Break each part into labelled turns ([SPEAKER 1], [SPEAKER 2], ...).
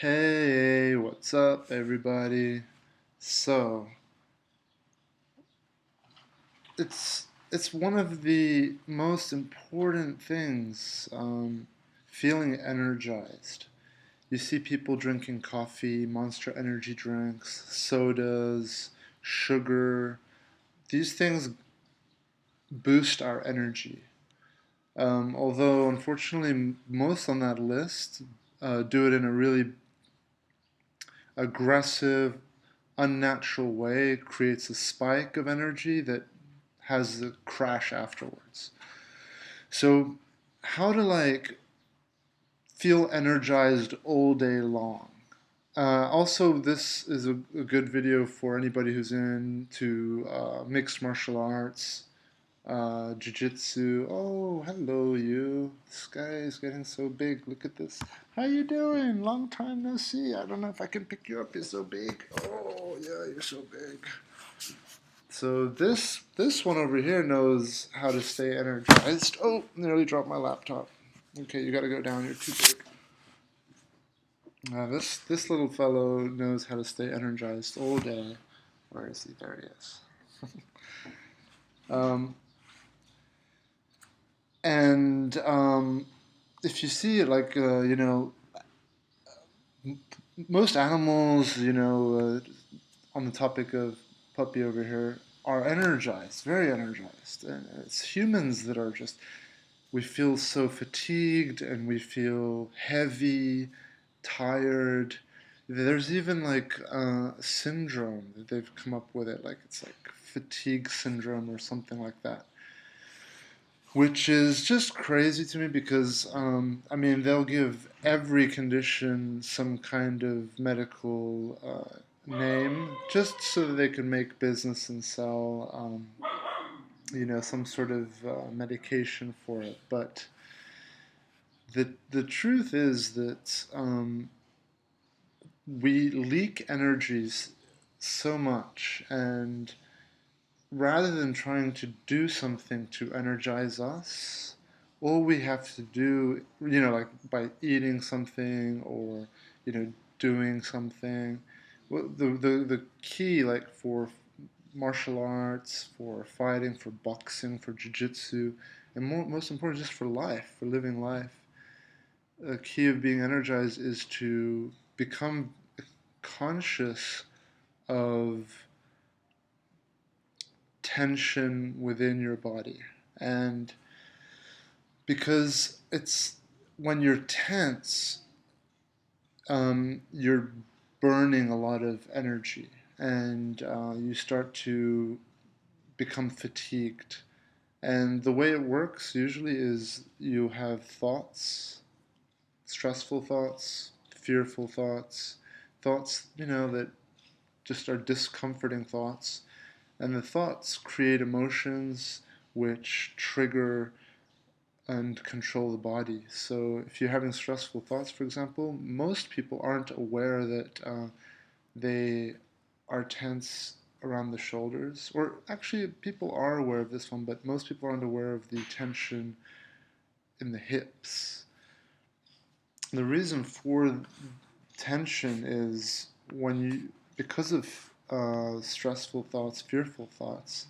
[SPEAKER 1] Hey, what's up, everybody? So, it's one of the most important things, feeling energized. You see people drinking coffee, Monster energy drinks, sodas, sugar. These things boost our energy. Although, unfortunately, most on that list do it in a really aggressive, unnatural way, creates a spike of energy that has a crash afterwards. So, how to feel energized all day long? Also, this is a good video for anybody who's into mixed martial arts, jiu-jitsu. Oh, hello, you. This guy is getting so big. Look at this. How you doing? Long time no see. I don't know if I can pick you up. You're so big. Oh, yeah, you're so big. So this one over here knows how to stay energized. Oh, nearly dropped my laptop. Okay, you gotta go down. You're too big. This little fellow knows how to stay energized all day. Where is he? There he is. Um, and if you see it, most animals, on the topic of puppy over here, are energized, very energized, and it's humans that are just. We feel so fatigued and we feel heavy, tired. There's even a syndrome that they've come up with it, like it's like fatigue syndrome or something like that, which is just crazy to me because I mean they'll give every condition some kind of medical name just so that they can make business and sell some sort of medication for it, but the truth is that we leak energies so much, and rather than trying to do something to energize us, all we have to do, like by eating something or doing something. Well, the key, like for martial arts, for fighting, for boxing, for jiu-jitsu, and most important, just for life, for living life, a key of being energized is to become conscious of tension within your body. And because it's when you're tense, you're burning a lot of energy and you start to become fatigued. And the way it works usually is you have thoughts, stressful thoughts, fearful thoughts, thoughts, that just are discomforting thoughts. And the thoughts create emotions which trigger and control the body. So if you're having stressful thoughts, for example, most people aren't aware that they are tense around the shoulders. Or actually, people are aware of this one, but most people aren't aware of the tension in the hips. The reason for tension is because of stressful thoughts, fearful thoughts,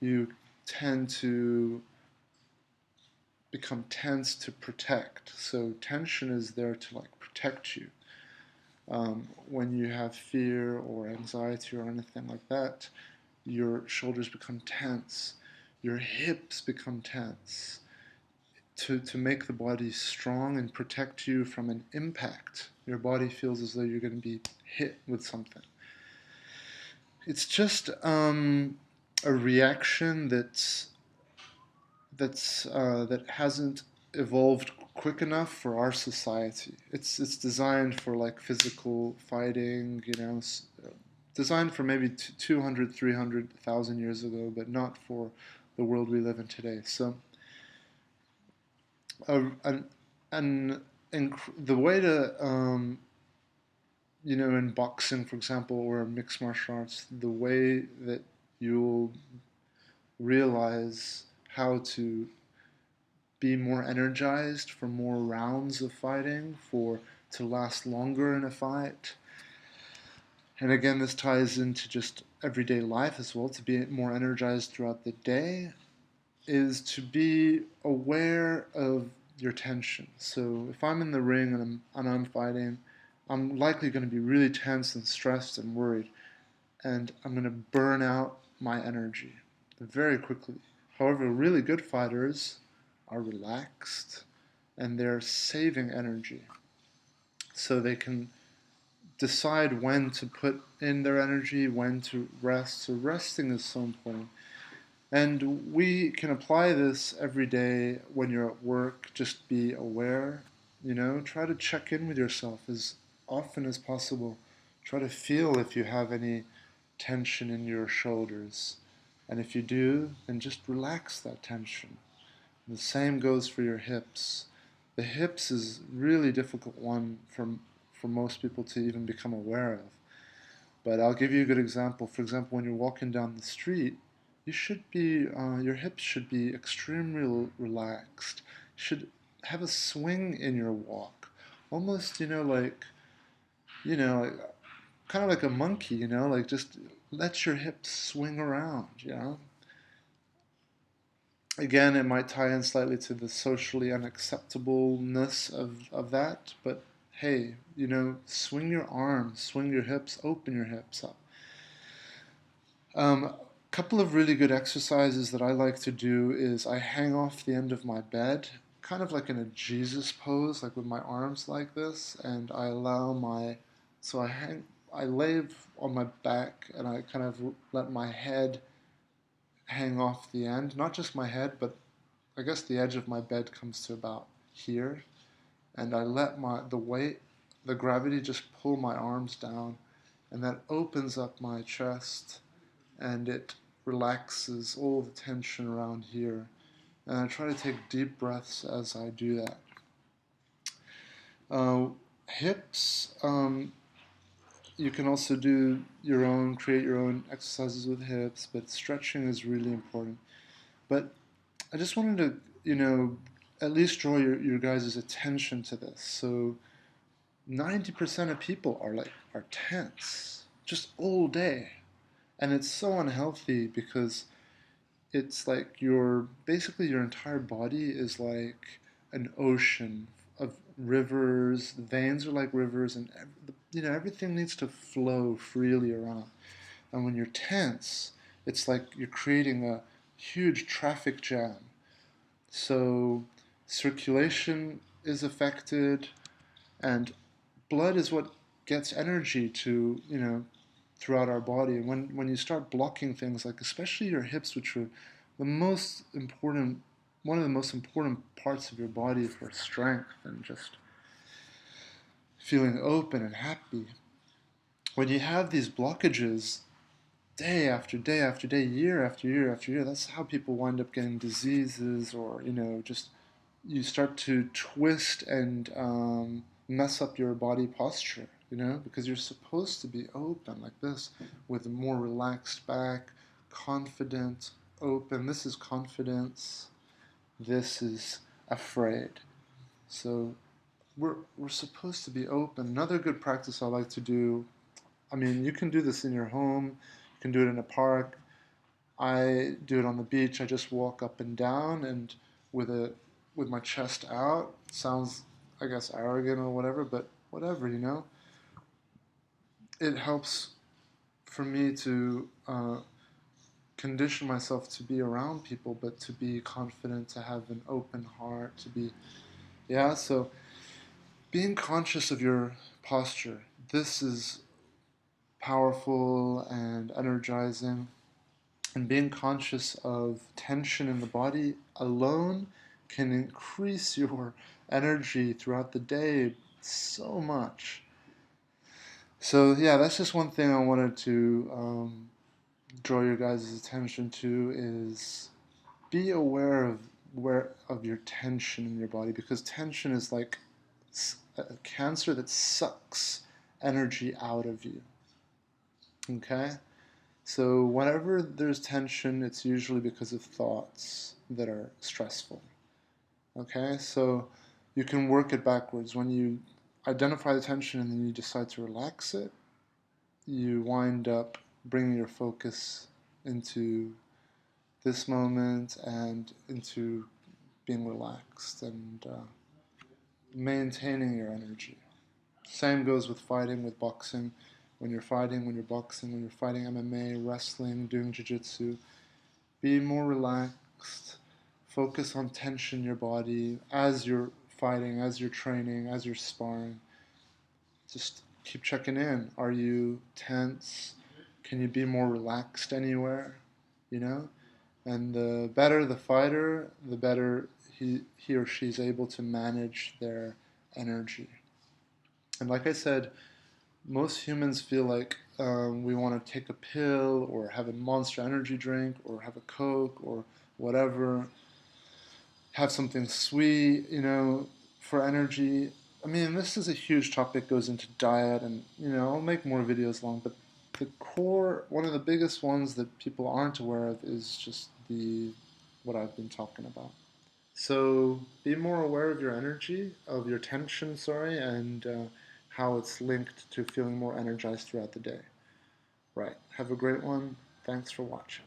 [SPEAKER 1] you tend to become tense to protect. So tension is there to protect you. When you have fear or anxiety or anything like that, your shoulders become tense, your hips become tense to make the body strong and protect you from an impact. Your body feels as though you're going to be hit with something. It's just a reaction that hasn't evolved quick enough for our society. It's designed for physical fighting, designed for maybe 200, 300,000 years ago, but not for the world we live in today. So, an, the way to in boxing, for example, or mixed martial arts, the way that you'll realize how to be more energized for more rounds of fighting, for to last longer in a fight. And again, this ties into just everyday life as well, to be more energized throughout the day, is to be aware of your tension. So if I'm in the ring and I'm fighting, I'm likely going to be really tense and stressed and worried, and I'm going to burn out my energy very quickly. However, really good fighters are relaxed and they're saving energy, so they can decide when to put in their energy, when to rest. So resting is so important. And we can apply this every day when you're at work. Just be aware, try to check in with yourself as often as possible. Try to feel if you have any tension in your shoulders. And if you do, then just relax that tension. The same goes for your hips. The hips is a really difficult one for most people to even become aware of. But I'll give you a good example. For example, when you're walking down the street, your hips should be extremely relaxed. You should have a swing in your walk, almost, you know, kind of like a monkey, like just let your hips swing around. Again, it might tie in slightly to the socially unacceptableness of that, but hey, swing your arms, swing your hips, open your hips up. A couple of really good exercises that I like to do is I hang off the end of my bed, kind of like in a Jesus pose, like with my arms like this, and so I lay on my back and I kind of let my head hang off the end, not just my head, but I guess the edge of my bed comes to about here, and I let the gravity just pull my arms down, and that opens up my chest, and it relaxes all the tension around here. And I try to take deep breaths as I do that. Hips, you can also create your own exercises with hips, but stretching is really important. But I just wanted to, at least draw your guys' attention to this. So 90% of people are tense just all day. And it's so unhealthy because it's like basically your entire body is like an ocean of rivers. The veins are like rivers, and everything needs to flow freely around. And when you're tense, it's like you're creating a huge traffic jam. So circulation is affected, and blood is what gets energy to, throughout our body. And when you start blocking things, like especially your hips, which are the most important, one of the most important parts of your body for strength and just feeling open and happy, when you have these blockages day after day after day, year after year after year, that's how people wind up getting diseases, or just you start to twist and mess up your body posture, because you're supposed to be open like this with a more relaxed back, confident, open. This is confidence. This is afraid. So we're supposed to be open. Another good practice I like to do, I mean, you can do this in your home, you can do it in a park. I do it on the beach. I just walk up and down and with my chest out. Sounds, I guess, arrogant or whatever, but whatever, It helps for me to condition myself to be around people, but to be confident, to have an open heart, so being conscious of your posture. This is powerful and energizing. And being conscious of tension in the body alone can increase your energy throughout the day so much. So yeah, that's just one thing I wanted to draw your guys' attention to, is be aware of your tension in your body, because tension is like a cancer that sucks energy out of you. Okay? So whenever there's tension, it's usually because of thoughts that are stressful. Okay, so you can work it backwards. When you identify the tension and then you decide to relax it, you wind up bringing your focus into this moment and into being relaxed and maintaining your energy. Same goes with fighting, with boxing. When you're fighting, when you're boxing, when you're fighting MMA, wrestling, doing jiu-jitsu, be more relaxed. Focus on tension in your body as you're fighting, as you're training, as you're sparring. Just keep checking in. Are you tense? Can you be more relaxed anywhere? You know? And the better the fighter, the better he or she is able to manage their energy. And like I said, most humans feel like we want to take a pill or have a monster energy drink or have a Coke or whatever, have something sweet, for energy. I mean, this is a huge topic, goes into diet, and I'll make more videos long, but the core, one of the biggest ones that people aren't aware of is just the what I've been talking about. So be more aware of your energy, of your tension, sorry, and how it's linked to feeling more energized throughout the day. Right. Have a great one. Thanks for watching.